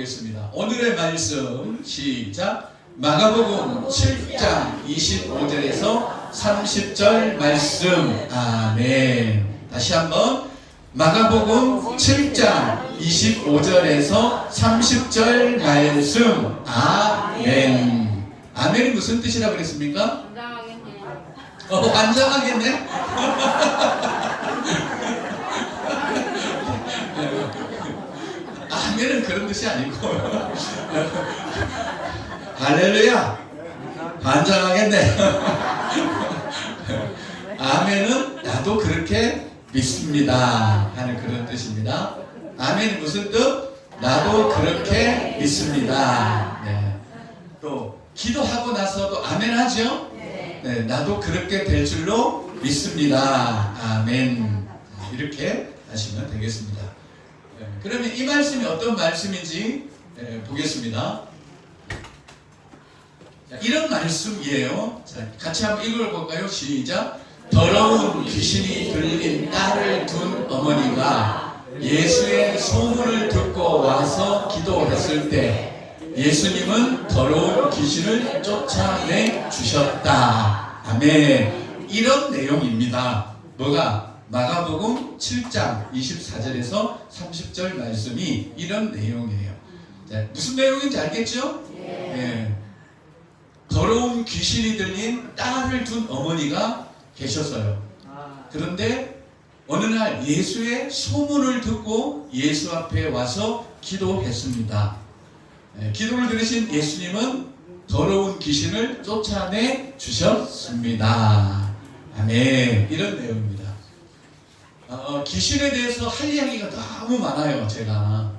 보겠습니다. 오늘의 말씀 시작. 마가복음 7장 25절에서 30절 말씀. 아멘. 다시 한번 마가복음 7장 25절에서 30절 말씀. 아멘. 아멘이 무슨 뜻이라고 그랬습니까? 완장하겠네. 아멘은 그런 뜻이 아니고 할렐루야 반장하겠네. 아멘은 나도 그렇게 믿습니다 하는 그런 뜻입니다. 아멘이 무슨 뜻? 나도 그렇게 믿습니다. 네. 또 기도하고 나서도 아멘 하죠? 네, 나도 그렇게 될 줄로 믿습니다. 아멘. 이렇게 하시면 되겠습니다. 네, 그러면 이 말씀이 어떤 말씀인지 보겠습니다. 자, 이런 말씀이에요. 자, 같이 한번 읽어볼까요? 시작. 더러운 귀신이 들린 딸을 둔 어머니가 예수의 소문을 듣고 와서 기도했을 때 예수님은 더러운 귀신을 쫓아내 주셨다. 아멘. 이런 내용입니다. 뭐가? 마가복음 7장 24절에서 30절 말씀이 이런 내용이에요. 자, 무슨 내용인지 알겠죠? 네. 더러운 귀신이 들린 딸을 둔 어머니가 계셨어요. 그런데 어느 날 예수의 소문을 듣고 예수 앞에 와서 기도했습니다. 기도를 들으신 예수님은 더러운 귀신을 쫓아내 주셨습니다. 아멘. 이런 내용입니다. 귀신에 대해서 할 이야기가 너무 많아요, 제가.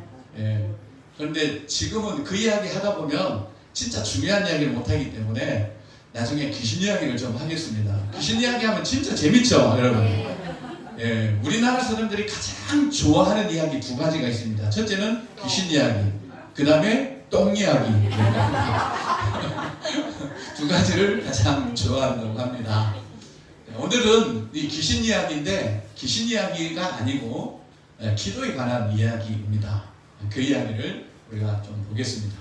그런데 지금은 그 이야기 하다 보면 진짜 중요한 이야기를 못하기 때문에 나중에 귀신 이야기를 좀 하겠습니다. 귀신 이야기 하면 진짜 재밌죠, 여러분? 우리나라 사람들이 가장 좋아하는 이야기 두 가지가 있습니다. 첫째는 귀신 이야기, 그 다음에 똥 이야기. 두 가지를 가장 좋아한다고 합니다. 오늘은 이 귀신 이야기인데 귀신 이야기가 아니고 기도에 관한 이야기입니다. 그 이야기를 우리가 좀 보겠습니다.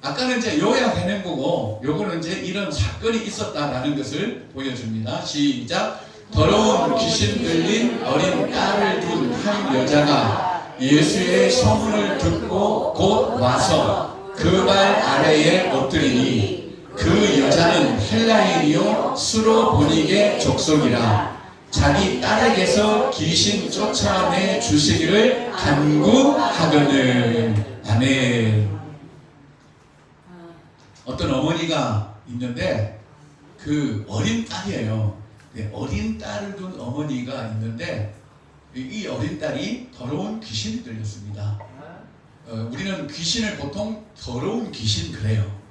아까는 이제 요약해낸 거고 요거는 이제 이런 사건이 있었다라는 것을 보여줍니다. 시작. 더러운 귀신 들린 어린 딸을 둔 한 여자가 예수의 소문을 듣고 곧 와서 그 발 아래에 엎드리니 그 여자는 헬라인이요 수로보니게 족속이라 자기 딸에게서 귀신 쫓아내 주시기를 간구하거늘. 아멘. 어떤 어머니가 있는데 그 어린 딸이에요. 어린 딸을 둔 어머니가 있는데 이 어린 딸이 더러운 귀신이 들렸습니다. 우리는 귀신을 보통 더러운 귀신 그래요.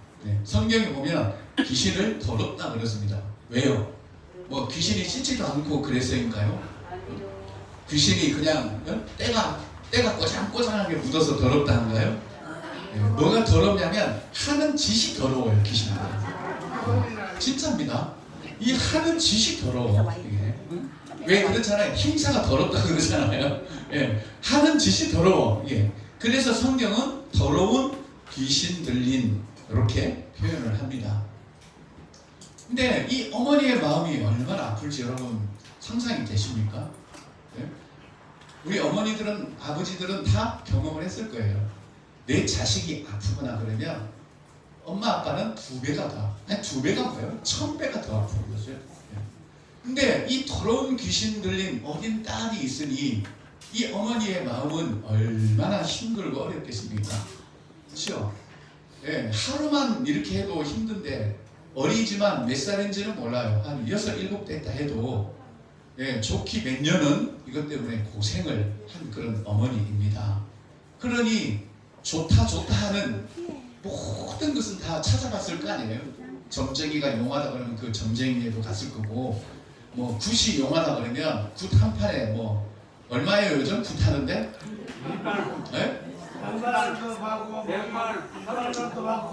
성경에 보면 귀신을 더럽다 그렇습니다. 왜요? 뭐 귀신이 씻지도 않고 그래서인가요? 귀신이 그냥 때가 꼬장꼬장하게 묻어서 더럽다는가요? 뭐가 더럽냐면 하는 짓이 더러워요. 귀신은. 진짜입니다. 이 하는 짓이 더러워. 왜 그렇잖아요. 행사가 더럽다 그러잖아요. 하는 짓이 더러워. 그래서 성경은 더러운 귀신 들린 이렇게 표현을 합니다. 근데 이 어머니의 마음이 얼마나 아플지 여러분 상상이 되십니까? 우리 어머니들은 아버지들은 다 경험을 했을 거예요. 내 자식이 아프거나 그러면 엄마 아빠는 두 배가 뭐예요? 1000배가 더 아픈 거죠. 근데 이 더러운 귀신 들린 어린 딸이 있으니 이 어머니의 마음은 얼마나 힘들고 어렵겠습니까? 그렇죠? 하루만 이렇게 해도 힘든데 어리지만 몇 살인지는 몰라요. 한 6, 7 됐다 해도 좋기 몇 년은 이것 때문에 고생을 한 그런 어머니입니다. 그러니 좋다 하는 모든 것은 다 찾아봤을 거 아니에요. 점쟁이가 용하다 그러면 그 점쟁이에도 갔을 거고 뭐 굿이 용하다 그러면 굿 한 판에 뭐 얼마예요 요즘 굿 하는데?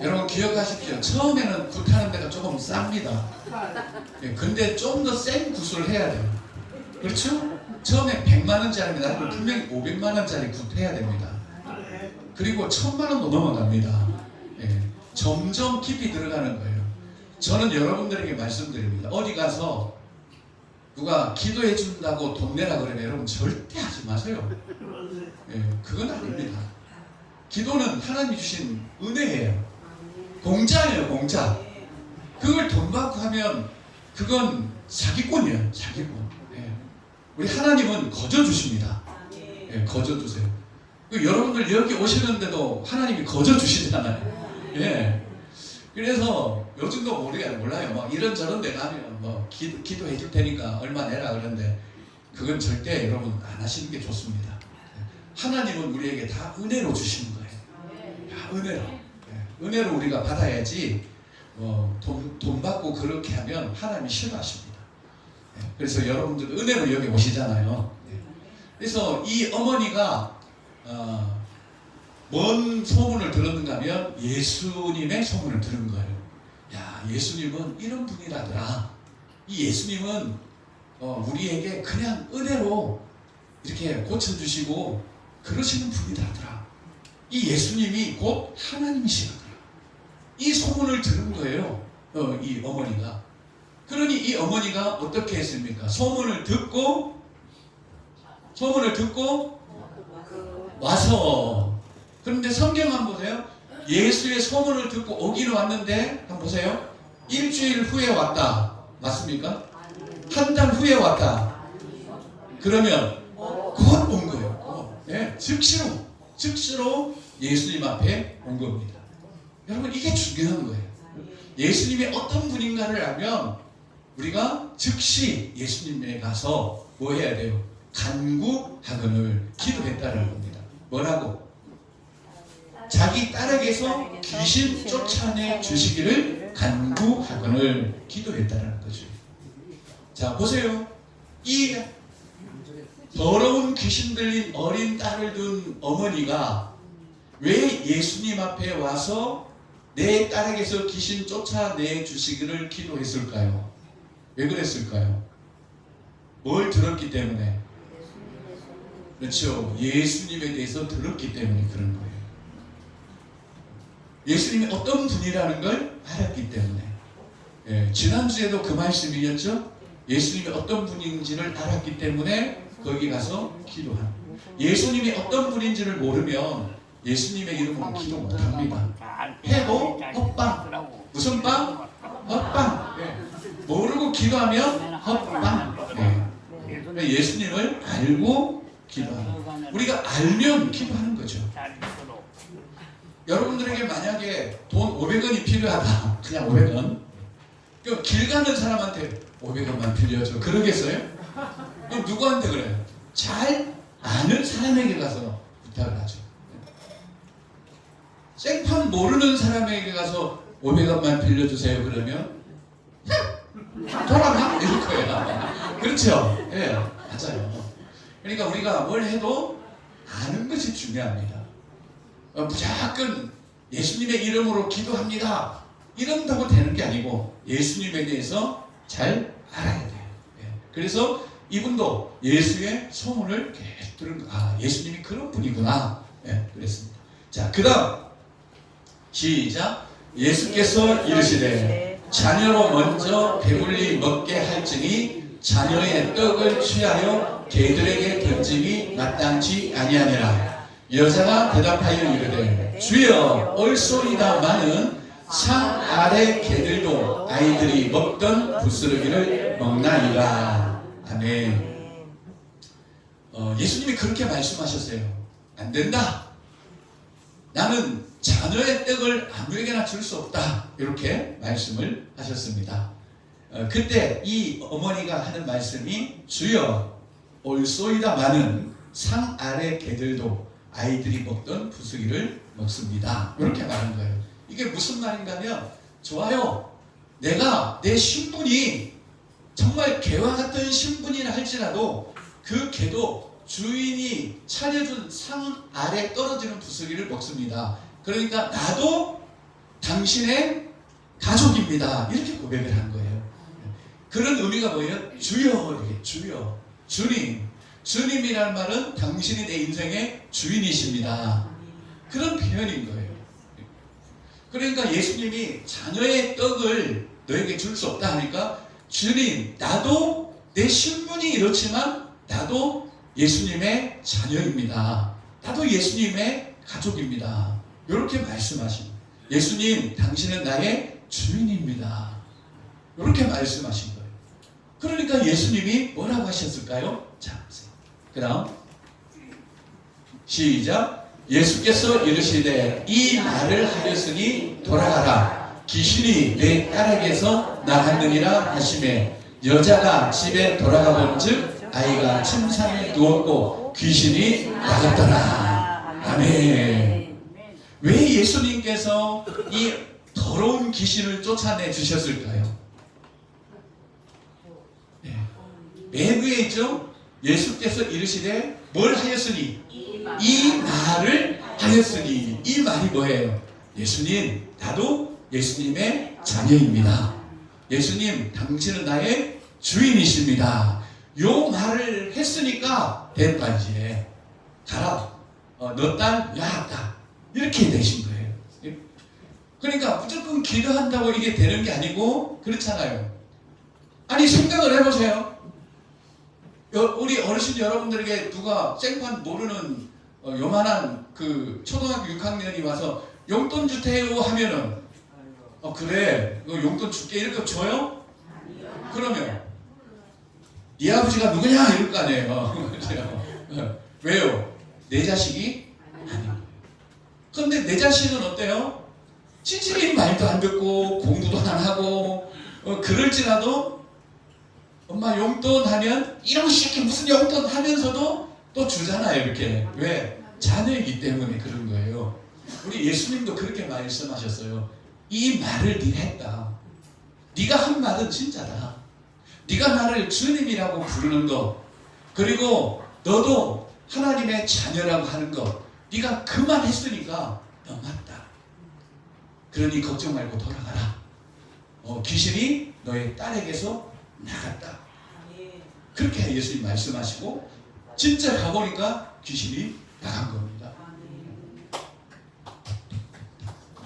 여러분 기억하십시오. 처음에는 굿 하는 데가 조금 쌉니다. 근데 좀 더 센 굿을 해야 돼요. 그렇죠? 처음에 100만 원짜리면 나중에 분명히 500만 원짜리 굿 해야 됩니다. 그리고 1,000만 원도 넘어갑니다. 예, 점점 깊이 들어가는 거예요. 저는 여러분들에게 말씀드립니다. 어디 가서 누가 기도해 준다고 돈 내라 그러면 여러분 절대 하지 마세요. 예, 그건 아닙니다. 기도는 하나님이 주신 은혜예요. 공짜예요, 공짜. 그걸 돈 받고 하면 그건 사기꾼이에요, 사기꾼. 예. 우리 하나님은 거저 주십니다. 예, 거저 주세요. 여러분들 여기 오시는데도 하나님이 거저 주시잖아요. 예. 그래서 요즘도 몰라요. 뭐 이런저런 데 가면 뭐 기도해 줄 테니까 얼마 내라 그러는데 그건 절대 여러분 안 하시는 게 좋습니다. 하나님은 우리에게 다 은혜로 주시는 거예요. 다 은혜로. 예. 은혜로 우리가 받아야지 돈 받고 그렇게 하면 하나님이 싫어하십니다. 예. 그래서 여러분들 은혜로 여기 오시잖아요. 예. 그래서 이 어머니가 뭔 소문을 들었는가 하면 예수님의 소문을 들은 거예요. 야, 예수님은 이런 분이라더라. 이 예수님은 우리에게 그냥 은혜로 이렇게 고쳐주시고 그러시는 분이라더라. 이 예수님이 곧 하나님이시라더라. 이 소문을 들은 거예요. 이 어머니가. 그러니 이 어머니가 어떻게 했습니까? 소문을 듣고 와서. 그런데 성경 한번 보세요. 예수의 소문을 듣고 오기는 왔는데 한번 보세요. 일주일 후에 왔다. 맞습니까? 한 달 후에 왔다. 그러면 곧 온 거예요. 네, 즉시로 예수님 앞에 온 겁니다. 여러분 이게 중요한 거예요. 예수님이 어떤 분인가를 알면 우리가 즉시 예수님에 가서 뭐 해야 돼요? 간구하거늘 기도했다는 겁니다. 뭐라고? 자기 딸에게서 귀신 쫓아내 주시기를 간구하거늘 기도했다는 거죠. 자, 보세요. 이 더러운 귀신 들린 어린 딸을 둔 어머니가 왜 예수님 앞에 와서 내 딸에게서 귀신 쫓아내 주시기를 기도했을까요? 왜 그랬을까요? 뭘 들었기 때문에? 그렇죠. 예수님에 대해서 들었기 때문에 그런 거예요. 예수님이 어떤 분이라는 걸 알았기 때문에. 예, 지난주에도 그 말씀이었죠. 예수님이 어떤 분인지를 알았기 때문에 거기 가서 기도하는. 예수님이 어떤 분인지를 모르면 예수님의 이름으로 기도 못합니다. 해도 헛방. 무슨 빵? 헛방. 예. 모르고 기도하면 헛방. 예. 예수님을 알고 기도하는. 우리가 알면 기도하는 거죠. 여러분들에게 만약에 돈 500원이 필요하다. 그냥 500원. 그럼 길 가는 사람한테 500원만 빌려줘. 그러겠어요? 그럼 누구한테 그래요? 잘 아는 사람에게 가서 부탁을 하죠. 생판 모르는 사람에게 가서 500원만 빌려주세요. 그러면 돌아가? 이럴 거야. 그렇죠? 예, 맞아요. 그러니까 우리가 뭘 해도 아는 것이 중요합니다. 무조건 예수님의 이름으로 기도합니다. 이런다고 되는 게 아니고 예수님에 대해서 잘 알아야 돼요. 예. 그래서 이분도 예수의 소문을 계속 들은 거. 아, 예수님이 그런 분이구나. 예, 그랬습니다. 자, 그 다음 시작. 예수께서 이르시되 자녀로 먼저 배불리 먹게 할지니 자녀의 떡을 취하여 개들에게 던짐이 마땅치 아니하니라. 여자가 대답하여 이르되 주여 올소이다마는 상 아래 개들도 아이들이 먹던 부스러기를 먹나이다. 아멘. 예수님이 그렇게 말씀하셨어요. 안 된다. 나는 자녀의 떡을 아무에게나 줄 수 없다. 이렇게 말씀을 하셨습니다. 그때 이 어머니가 하는 말씀이 주여 올소이다마는 상 아래 개들도 아이들이 먹던 부스기를 먹습니다. 이렇게 말한 거예요. 이게 무슨 말인가 하면 좋아요. 내가 내 신분이 정말 개와 같은 신분이라 할지라도 그 개도 주인이 차려준 상 아래 떨어지는 부스기를 먹습니다. 그러니까 나도 당신의 가족입니다. 이렇게 고백을 한 거예요. 그런 의미가 뭐예요? 주여, 이렇게 주여, 주님. 주님이라는 말은 당신이 내 인생의 주인이십니다. 그런 표현인 거예요. 그러니까 예수님이 자녀의 떡을 너에게 줄 수 없다 하니까 주님, 나도 내 신분이 이렇지만 나도 예수님의 자녀입니다. 나도 예수님의 가족입니다. 이렇게 말씀하신 예수님, 당신은 나의 주인입니다. 이렇게 말씀하신 거예요. 그러니까 예수님이 뭐라고 하셨을까요? 자, 보세요. 그 다음 시작. 예수께서 이르시되 이 말을 하였으니 돌아가라. 귀신이 내 딸에게서 나갔느니라 하시매 여자가 집에 돌아가 본즉 아이가 침상에 누웠고 귀신이 나갔더라. 아멘. 왜 예수님께서 이 더러운 귀신을 쫓아내 주셨을까요? 맨 위에 있죠? 예수께서 이르시되 뭘 하였으니? 이 말을 하였으니. 이 말이 뭐예요? 예수님, 나도 예수님의 자녀입니다. 예수님, 당신은 나의 주인이십니다. 요 말을 했으니까 됐다. 이제 가라. 너 딸 낳았다. 이렇게 되신 거예요. 그러니까 무조건 기도한다고 이게 되는 게 아니고 그렇잖아요. 아니, 생각을 해보세요. 우리 어르신 여러분들에게 누가 생판 모르는 요만한 그 초등학교 6학년이 와서 용돈 주세요 하면은 그래, 용돈 줄게 이렇게 줘요? 그러면 네 아버지가 누구냐 이럴 거 아니에요. 왜요? 내 자식이 아니에요. 그런데 내 자식은 어때요? 찌질이 말도 안 듣고 공부도 안 하고 그럴지라도 엄마 용돈 하면 이런 새끼 무슨 용돈 하면서도 또 주잖아요. 이렇게. 왜? 자녀이기 때문에 그런 거예요. 우리 예수님도 그렇게 말씀하셨어요. 이 말을 네가 했다. 네가 한 말은 진짜다. 네가 나를 주님이라고 부르는 것, 그리고 너도 하나님의 자녀라고 하는 것, 네가 그 말 했으니까 너 맞다. 그러니 걱정 말고 돌아가라. 귀신이 너의 딸에게서 나갔다. 그렇게 예수님 말씀하시고 진짜 가보니까 귀신이 나간 겁니다.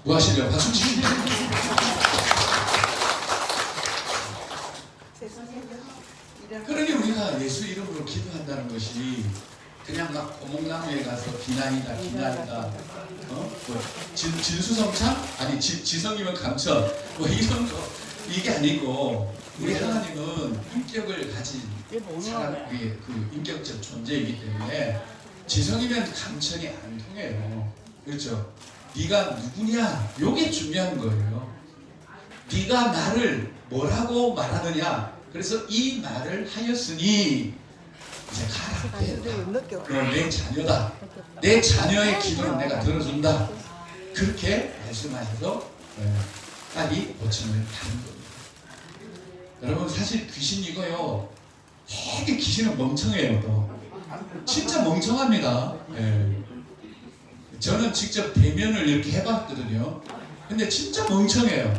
뭐 하시려고? 박수 치시네요. 그러니 우리가 예수 이름으로 기도한다는 것이 그냥 막 고목나무에 가서 비난이다 진수성찬? 아니 지성이면 감천 뭐 이런 거 이게 아니고 우리 하나님은 인격을 가진 사람의 그 인격적 존재이기 때문에 지성이면 감천이 안 통해요. 그렇죠? 네가 누구냐? 요게 중요한 거예요. 네가 나를 뭐라고 말하느냐? 그래서 이 말을 하였으니 이제 가라. 너 내 자녀다. 내 자녀의 기도는 내가 들어준다. 그렇게 말씀하셔서 딸이 고침을 받는 겁니다. 여러분, 사실 귀신 이거요, 되게 귀신은 멍청해요. 또 진짜 멍청합니다. 저는 직접 대면을 이렇게 해봤거든요. 근데 진짜 멍청해요.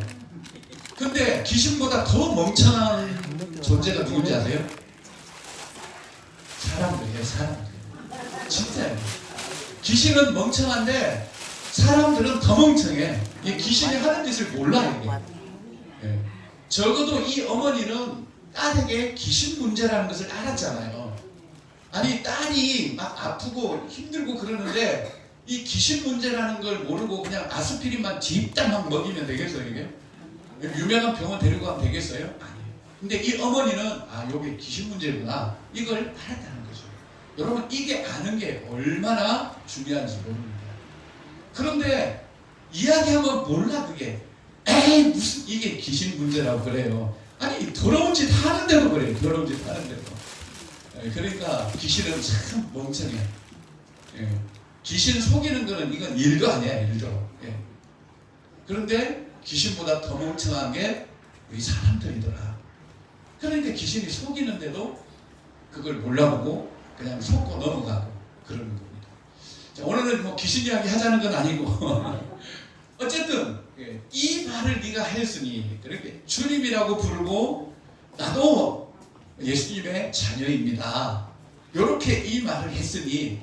근데 귀신보다 더 멍청한 존재가 누군지 아세요? 사람들이에요. 사람들. 진짜요. 귀신은 멍청한데 사람들은 더 멍청해. 이 귀신이 하는 짓을 몰라. 이게. 적어도 이 어머니는 딸에게 귀신 문제라는 것을 알았잖아요. 아니, 딸이 막 아프고 힘들고 그러는데 이 귀신 문제라는 걸 모르고 그냥 아스피린만 딥다 막 먹이면 되겠어요, 이게? 유명한 병원 데리고 가면 되겠어요? 아니에요. 근데 이 어머니는 요게 귀신 문제구나, 이걸 알았다는 거죠. 여러분, 이게 아는 게 얼마나 중요한지 모릅니다. 그런데 이야기하면 몰라. 그게 에이 무슨 이게 귀신 문제라고 그래요. 아니, 더러운 짓 하는데도 그래요. 더러운 짓 하는데도. 그러니까 귀신은 참 멍청해. 귀신 속이는 거는 이건 일도 아니야. 일도. 그런데 귀신보다 더 멍청한 게 우리 사람들이더라. 그러니까 귀신이 속이는데도 그걸 몰라보고 그냥 속고 넘어가고 그러는 겁니다. 자, 오늘은 뭐 귀신 이야기 하자는 건 아니고 어쨌든 이 말을 네가 하였으니, 그렇게 주님이라고 부르고 나도 예수님의 자녀입니다. 이렇게 이 말을 했으니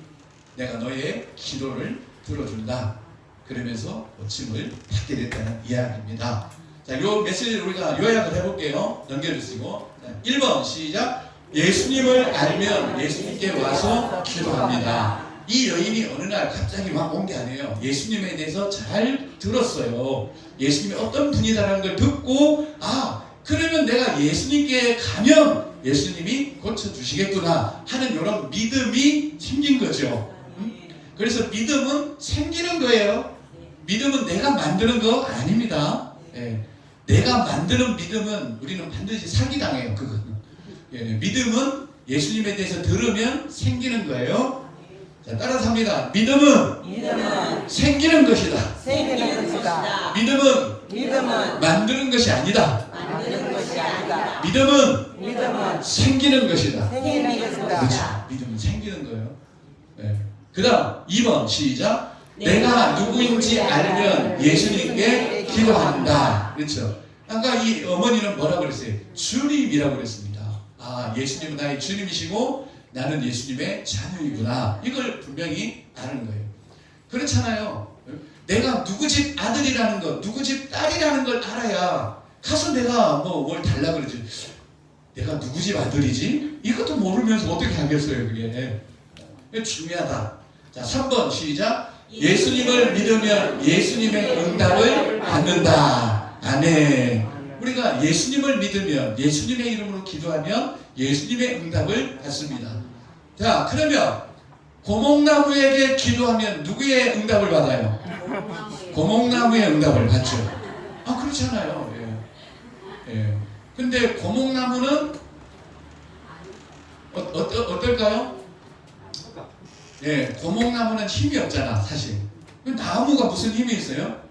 내가 너의 기도를 들어준다. 그러면서 고침을 받게 됐다는 이야기입니다. 자, 요 메시지를 우리가 요약을 해볼게요. 넘겨주시고. 자, 1번 시작. 예수님을 알면 예수님께 와서 기도합니다. 이 여인이 어느 날 갑자기 막 온 게 아니에요. 예수님에 대해서 잘 들었어요. 예수님이 어떤 분이다라는 걸 듣고, 아, 그러면 내가 예수님께 가면 예수님이 고쳐주시겠구나 하는 이런 믿음이 생긴 거죠. 그래서 믿음은 생기는 거예요. 믿음은 내가 만드는 거 아닙니다. 예. 내가 만드는 믿음은 우리는 반드시 사기당해요. 그거는. 예. 믿음은 예수님에 대해서 들으면 생기는 거예요. 자, 따라서 합니다. 믿음은 생기는 것이다. 믿음은 만드는 것이 아니다. 믿음은 생기는 것이다. 그렇죠. 믿음은 생기는 거예요. 네. 그 다음 2번 시작. 내가 누구인지 알면 예수님께 기도한다. 그렇죠. 아까 이 어머니는 뭐라고 그랬어요? 주님이라고 그랬습니다. 아, 예수님은 나의 주님이시고 나는 예수님의 자녀이구나. 이걸 분명히 아는 거예요. 그렇잖아요. 내가 누구 집 아들이라는 것, 누구 집 딸이라는 걸 알아야 가서 내가 뭘 달라 그러지. 내가 누구 집 아들이지? 이것도 모르면서 어떻게 하겠어요, 그게. 중요하다. 자, 3번 시작. 예수님을 믿으면 예수님의 응답을 받는다. 아멘. 우리가 예수님을 믿으면, 예수님의 이름으로 기도하면 예수님의 응답을 받습니다. 자, 그러면 고목나무에게 기도하면 누구의 응답을 받아요? 고목나무의 응답을 받죠. 아, 그렇잖아요. 예. 예. 근데 고목나무는 어떨까요? 예, 고목나무는 힘이 없잖아, 사실. 나무가 무슨 힘이 있어요?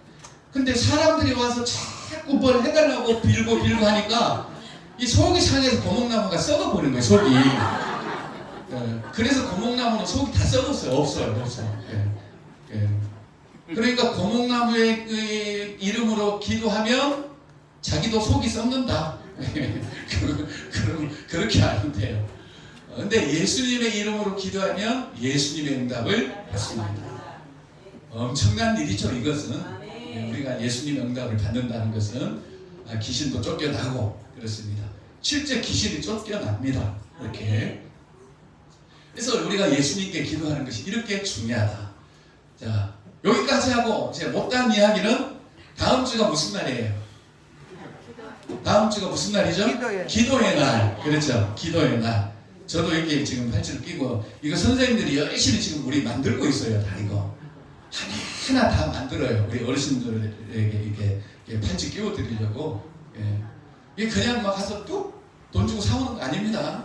근데 사람들이 와서 자꾸 뭘 해달라고 빌고 하니까 이 속이 상해서 고목나무가 썩어버린 거예요, 속이. 예, 그래서 고목나무는 속이 다 썩었어요. 없어요. 예, 예. 그러니까 고목나무의 이름으로 기도하면 자기도 속이 썩는다. 그렇게 하면 돼요. 근데 예수님의 이름으로 기도하면 예수님의 응답을 받습니다. 엄청난 일이죠, 이것은. 우리가 예수님의 응답을 받는다는 것은 귀신도 쫓겨나고 그렇습니다. 실제 귀신이 쫓겨납니다. 이렇게. 그래서 우리가 예수님께 기도하는 것이 이렇게 중요하다. 자, 여기까지 하고 이제 못다한 이야기는 다음 주가 무슨 날이에요? 다음 주가 무슨 날이죠? 기도의 날. 그렇죠. 기도의 날. 저도 이렇게 지금 팔찌를 끼고 이거 선생님들이 열심히 지금 우리 만들고 있어요. 다 이거 하나 다 만들어요. 우리 어르신들에게 이렇게 팔찌 끼워 드리려고. 예. 이게 그냥 막 가서 뚝 돈 주고 사오는 거 아닙니다. 다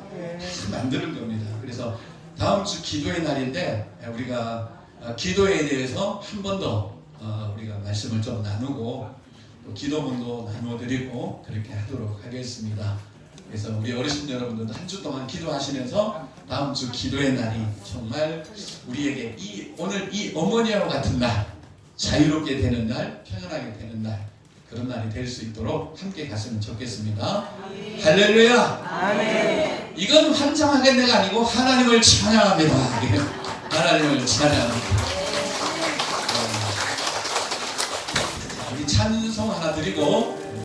만드는 겁니다. 그래서 다음 주 기도의 날인데 우리가 기도에 대해서 한 번 더 우리가 말씀을 좀 나누고 또 기도문도 나눠드리고 그렇게 하도록 하겠습니다. 그래서 우리 어르신 여러분들도 한 주 동안 기도하시면서 다음 주 기도의 날이 정말 우리에게 오늘 이 어머니와 같은 날, 자유롭게 되는 날, 평안하게 되는 날, 그런 날이 될 수 있도록 함께 갔으면 좋겠습니다. 아멘. 할렐루야. 아멘. 이건 환장하게 내가 아니고 하나님을 찬양합니다. 하나님을 찬양합니다. 우리 찬송 하나 드리고